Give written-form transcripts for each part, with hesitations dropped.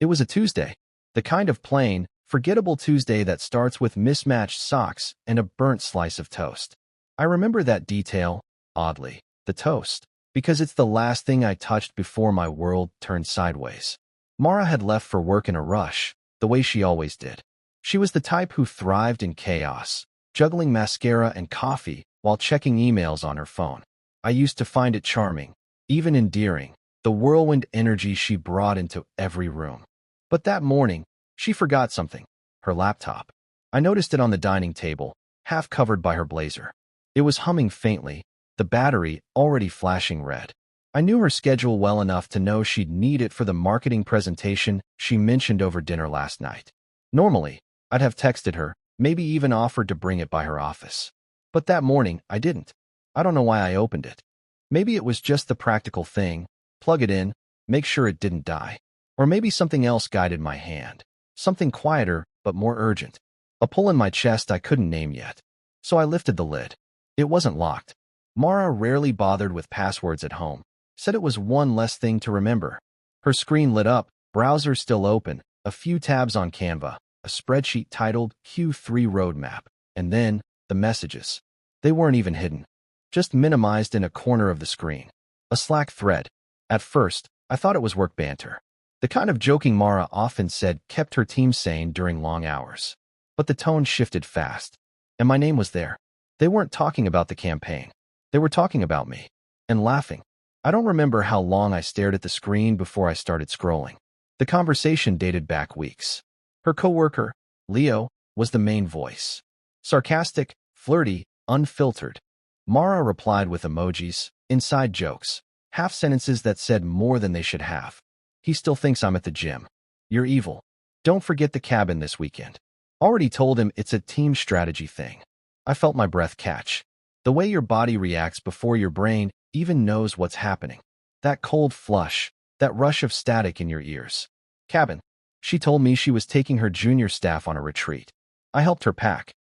It was a Tuesday, the kind of plain, forgettable Tuesday that starts with mismatched socks and a burnt slice of toast. I remember that detail, oddly, the toast, because it's the last thing I touched before my world turned sideways. Mara had left for work in a rush, the way she always did. She was the type who thrived in chaos, juggling mascara and coffee while checking emails on her phone. I used to find it charming, even endearing, the whirlwind energy she brought into every room. But that morning, she forgot something, her laptop. I noticed it on the dining table, half covered by her blazer. It was humming faintly, the battery already flashing red. I knew her schedule well enough to know she'd need it for the marketing presentation she mentioned over dinner last night. Normally, I'd have texted her, maybe even offered to bring it by her office. But that morning, I didn't. I don't know why I opened it. Maybe it was just the practical thing, plug it in, make sure it didn't die. Or maybe something else guided my hand. Something quieter, but more urgent. A pull in my chest I couldn't name yet. So I lifted the lid. It wasn't locked. Mara rarely bothered with passwords at home. Said it was one less thing to remember. Her screen lit up, browser still open, a few tabs on Canva, a spreadsheet titled Q3 Roadmap, and then the messages. They weren't even hidden, just minimized in a corner of the screen. A Slack thread. At first, I thought it was work banter. The kind of joking Mara often said kept her team sane during long hours. But the tone shifted fast, and my name was there. They weren't talking about the campaign. They were talking about me, and laughing. I don't remember how long I stared at the screen before I started scrolling. The conversation dated back weeks. Her coworker, Leo, was the main voice. Sarcastic, flirty, unfiltered. Mara replied with emojis, inside jokes, half sentences that said more than they should have. He still thinks I'm at the gym. You're evil. Don't forget the cabin this weekend. Already told him it's a team strategy thing. I felt my breath catch. The way your body reacts before your brain even knows what's happening. That cold flush, that rush of static in your ears. Cabin. She told me she was taking her junior staff on a retreat. I helped her pack.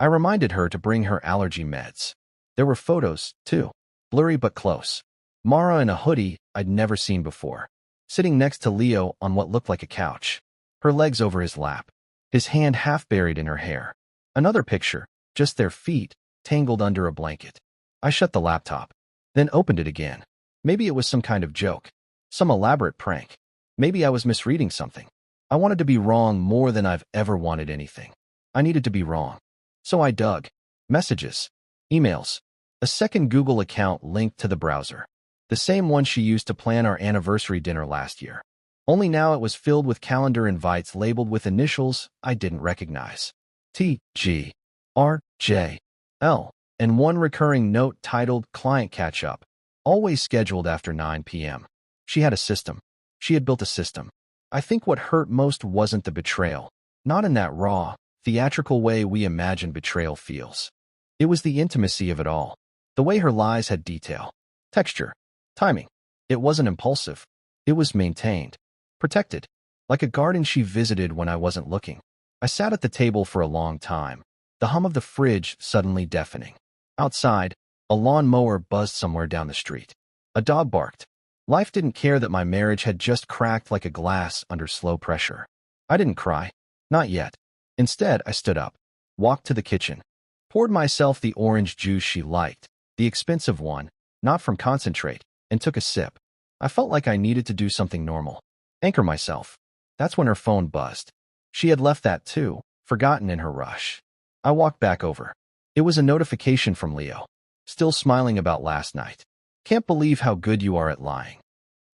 I reminded her to bring her allergy meds. There were photos, too. Blurry but close. Mara in a hoodie I'd never seen before, sitting next to Leo on what looked like a couch, her legs over his lap, his hand half buried in her hair. Another picture, just their feet, tangled under a blanket. I shut the laptop, then opened it again. Maybe it was some kind of joke, some elaborate prank. Maybe I was misreading something. I wanted to be wrong more than I've ever wanted anything. I needed to be wrong. So I dug. Messages. Emails. A second Google account linked to the browser. The same one she used to plan our anniversary dinner last year. Only now it was filled with calendar invites labeled with initials I didn't recognize. T, G, R, J, L, and one recurring note titled Client Catch-Up, always scheduled after 9 p.m. She had a system. She had built a system. I think what hurt most wasn't the betrayal, not in that raw, theatrical way we imagine betrayal feels. It was the intimacy of it all, the way her lies had detail, texture, timing. It wasn't impulsive. It was maintained, protected, like a garden she visited when I wasn't looking. I sat at the table for a long time, the hum of the fridge suddenly deafening. Outside, a lawnmower buzzed somewhere down the street. A dog barked. Life didn't care that my marriage had just cracked like a glass under slow pressure. I didn't cry. Not yet. Instead, I stood up, walked to the kitchen, poured myself the orange juice she liked, the expensive one, not from concentrate, and took a sip. I felt like I needed to do something normal. Anchor myself. That's when her phone buzzed. She had left that too, forgotten in her rush. I walked back over. It was a notification from Leo. Still smiling about last night. Can't believe how good you are at lying.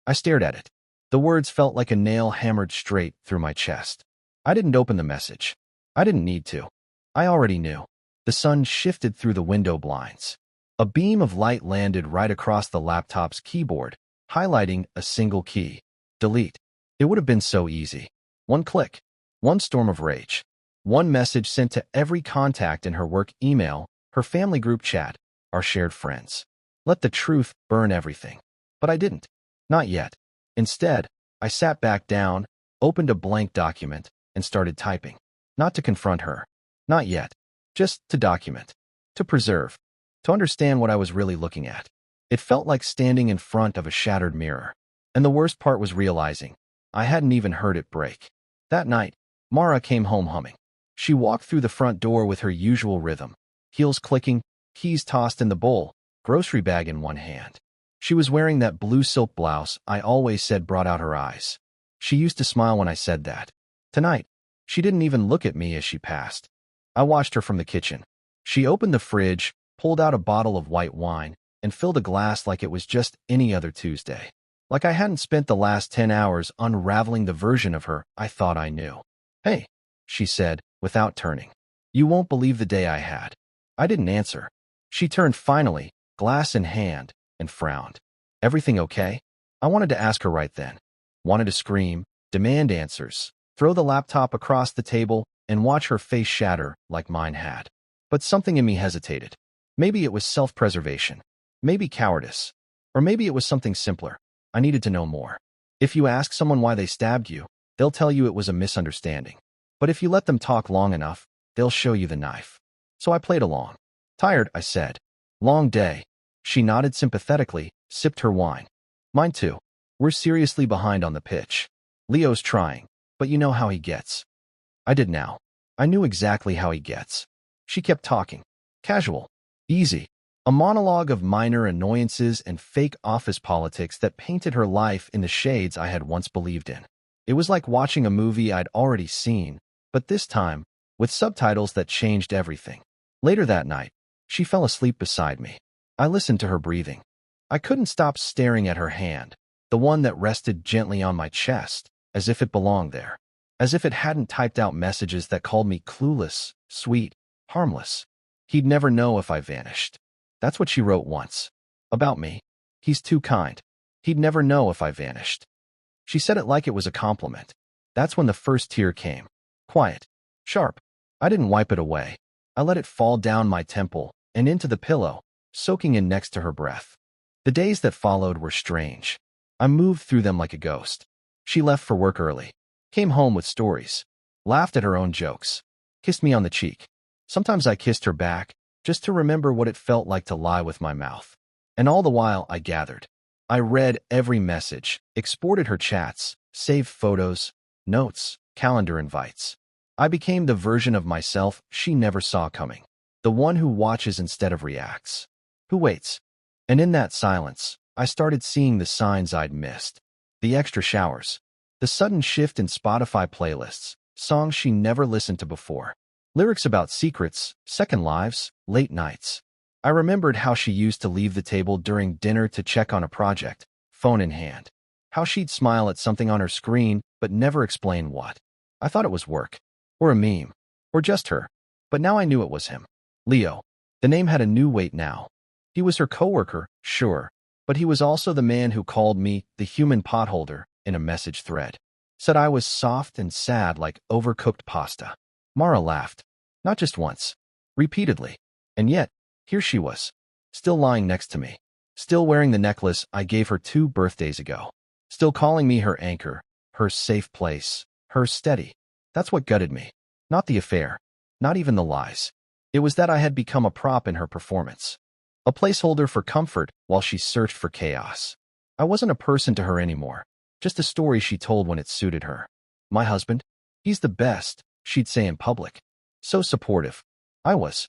I stared at it. The words felt like a nail hammered straight through my chest. I didn't open the message. I didn't need to. I already knew. The sun shifted through the window blinds. A beam of light landed right across the laptop's keyboard, highlighting a single key. Delete. It would have been so easy. One click. One storm of rage. One message sent to every contact in her work email, her family group chat, our shared friends. Let the truth burn everything. But I didn't. Not yet. Instead, I sat back down, opened a blank document, and started typing. Not to confront her. Not yet. Just to document. To preserve. To understand what I was really looking at. It felt like standing in front of a shattered mirror. And the worst part was realizing I hadn't even heard it break. That night, Mara came home humming. She walked through the front door with her usual rhythm, heels clicking, keys tossed in the bowl, grocery bag in one hand. She was wearing that blue silk blouse I always said brought out her eyes. She used to smile when I said that. Tonight, she didn't even look at me as she passed. I watched her from the kitchen. She opened the fridge, pulled out a bottle of white wine, and filled a glass like it was just any other Tuesday. Like I hadn't spent the last 10 hours unraveling the version of her I thought I knew. "Hey," she said, without turning. "You won't believe the day I had." I didn't answer. She turned finally, glass in hand, and frowned. "Everything okay?" I wanted to ask her right then. Wanted to scream, demand answers, throw the laptop across the table, and watch her face shatter like mine had. But something in me hesitated. Maybe it was self-preservation. Maybe cowardice. Or maybe it was something simpler. I needed to know more. If you ask someone why they stabbed you, they'll tell you it was a misunderstanding. But if you let them talk long enough, they'll show you the knife. So I played along. "Tired," I said. "Long day." She nodded sympathetically, sipped her wine. "Mine too. We're seriously behind on the pitch. Leo's trying, but you know how he gets." I did now. I knew exactly how he gets. She kept talking. Casual. Easy. A monologue of minor annoyances and fake office politics that painted her life in the shades I had once believed in. It was like watching a movie I'd already seen, but this time, with subtitles that changed everything. Later that night, she fell asleep beside me. I listened to her breathing. I couldn't stop staring at her hand, the one that rested gently on my chest, as if it belonged there. As if it hadn't typed out messages that called me clueless, sweet, harmless. He'd never know if I vanished. That's what she wrote once. About me. He's too kind. He'd never know if I vanished. She said it like it was a compliment. That's when the first tear came. Quiet. Sharp. I didn't wipe it away. I let it fall down my temple and into the pillow, soaking in next to her breath. The days that followed were strange. I moved through them like a ghost. She left for work early. Came home with stories. Laughed at her own jokes. Kissed me on the cheek. Sometimes I kissed her back, just to remember what it felt like to lie with my mouth. And all the while I gathered. I read every message, exported her chats, saved photos, notes, calendar invites. I became the version of myself she never saw coming. The one who watches instead of reacts. Who waits. And in that silence, I started seeing the signs I'd missed. The extra showers. The sudden shift in Spotify playlists, songs she never listened to before. Lyrics about secrets, second lives, late nights. I remembered how she used to leave the table during dinner to check on a project, phone in hand. How she'd smile at something on her screen, but never explain what. I thought it was work. Or a meme. Or just her. But now I knew it was him. Leo. The name had a new weight now. He was her coworker, sure, but he was also the man who called me the human potholder in a message thread. Said I was soft and sad like overcooked pasta. Mara laughed. Not just once. Repeatedly. And yet, here she was. Still lying next to me. Still wearing the necklace I gave her 2 birthdays ago. Still calling me her anchor, her safe place, her steady. That's what gutted me. Not the affair. Not even the lies. It was that I had become a prop in her performance. A placeholder for comfort while she searched for chaos. I wasn't a person to her anymore. Just a story she told when it suited her. My husband? He's the best, she'd say in public. So supportive. I was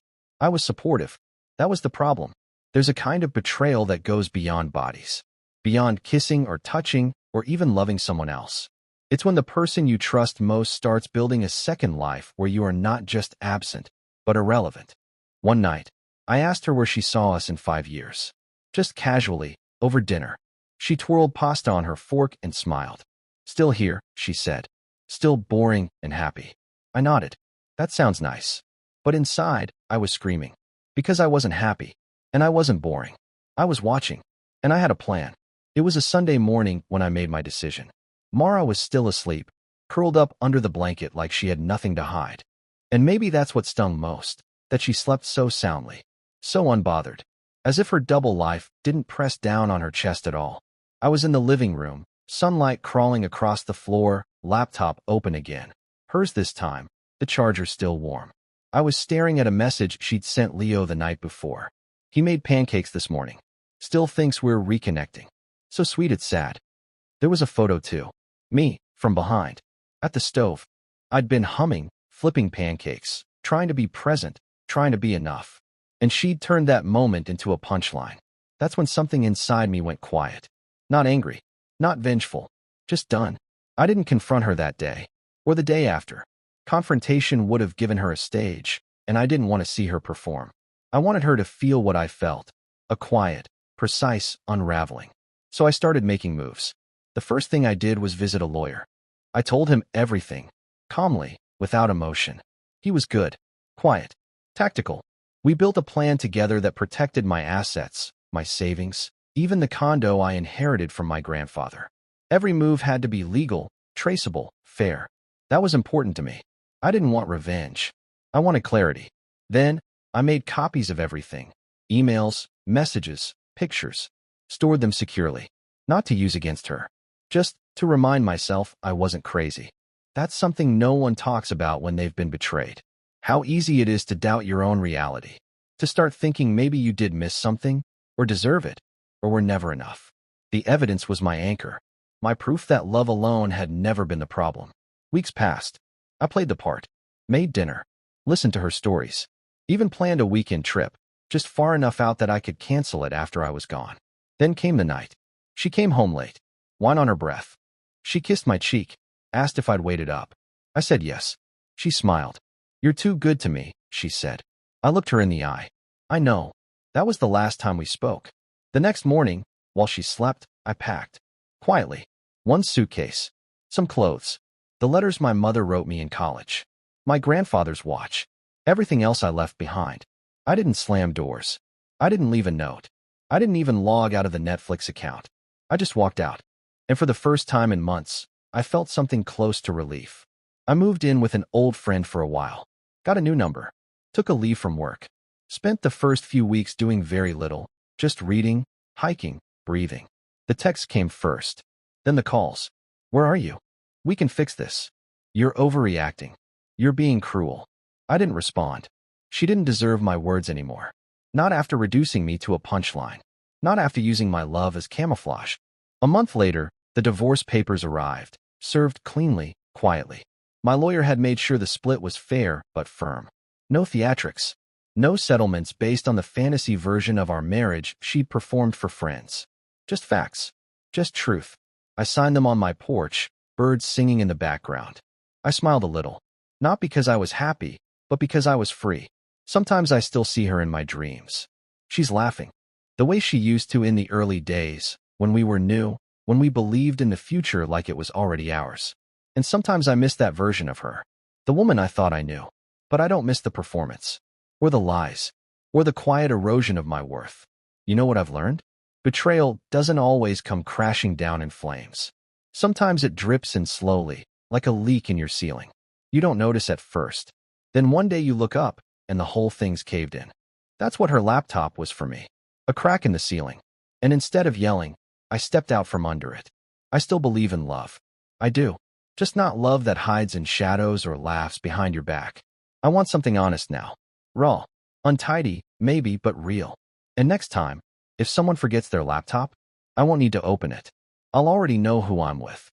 supportive. That was the problem. There's a kind of betrayal that goes beyond bodies. Beyond kissing or touching or even loving someone else. It's when the person you trust most starts building a second life where you are not just absent, but irrelevant. One night, I asked her where she saw us in 5 years. Just casually, over dinner. She twirled pasta on her fork and smiled. Still here, she said. Still boring and happy. I nodded. That sounds nice. But inside, I was screaming. Because I wasn't happy. And I wasn't boring. I was watching. And I had a plan. It was a Sunday morning when I made my decision. Mara was still asleep, curled up under the blanket like she had nothing to hide. And maybe that's what stung most, that she slept so soundly, so unbothered, as if her double life didn't press down on her chest at all. I was in the living room, sunlight crawling across the floor, laptop open again. Hers this time, the charger still warm. I was staring at a message she'd sent Leo the night before. He made pancakes this morning. Still thinks we're reconnecting. So sweet it's sad. There was a photo too. Me, from behind. At the stove. I'd been humming, flipping pancakes, trying to be present, trying to be enough. And she'd turned that moment into a punchline. That's when something inside me went quiet. Not angry, not vengeful, just done. I didn't confront her that day, or the day after. Confrontation would have given her a stage, and I didn't want to see her perform. I wanted her to feel what I felt, a quiet, precise unraveling. So I started making moves. The first thing I did was visit a lawyer. I told him everything, calmly, without emotion. He was good, quiet, tactical. We built a plan together that protected my assets, my savings, even the condo I inherited from my grandfather. Every move had to be legal, traceable, fair. That was important to me. I didn't want revenge. I wanted clarity. Then, I made copies of everything. Emails, messages, pictures. Stored them securely. Not to use against her. Just to remind myself I wasn't crazy. That's something no one talks about when they've been betrayed. How easy it is to doubt your own reality. To start thinking maybe you did miss something, or deserve it, or were never enough. The evidence was my anchor. My proof that love alone had never been the problem. Weeks passed. I played the part. Made dinner. Listened to her stories. Even planned a weekend trip, just far enough out that I could cancel it after I was gone. Then came the night. She came home late. Wine on her breath. She kissed my cheek, asked if I'd waited up. I said yes. She smiled. "You're too good to me," she said. I looked her in the eye. I know. That was the last time we spoke. The next morning, while she slept, I packed. Quietly. One suitcase. Some clothes. The letters my mother wrote me in college. My grandfather's watch. Everything else I left behind. I didn't slam doors. I didn't leave a note. I didn't even log out of the Netflix account. I just walked out. And for the first time in months, I felt something close to relief. I moved in with an old friend for a while. Got a new number. Took a leave from work. Spent the first few weeks doing very little. Just reading, hiking, breathing. The texts came first. Then the calls. "Where are you? We can fix this. You're overreacting. You're being cruel." I didn't respond. She didn't deserve my words anymore. Not after reducing me to a punchline. Not after using my love as camouflage. A month later, the divorce papers arrived, served cleanly, quietly. My lawyer had made sure the split was fair but firm. No theatrics. No settlements based on the fantasy version of our marriage she'd performed for friends. Just facts. Just truth. I signed them on my porch, birds singing in the background. I smiled a little. Not because I was happy, but because I was free. Sometimes I still see her in my dreams. She's laughing. The way she used to in the early days, when we were new, when we believed in the future like it was already ours. And sometimes I miss that version of her. The woman I thought I knew. But I don't miss the performance. Or the lies. Or the quiet erosion of my worth. You know what I've learned? Betrayal doesn't always come crashing down in flames. Sometimes it drips in slowly, like a leak in your ceiling. You don't notice at first. Then one day you look up, and the whole thing's caved in. That's what her laptop was for me. A crack in the ceiling. And instead of yelling, I stepped out from under it. I still believe in love. I do. Just not love that hides in shadows or laughs behind your back. I want something honest now. Raw. Untidy, maybe, but real. And next time, if someone forgets their laptop, I won't need to open it. I'll already know who I'm with.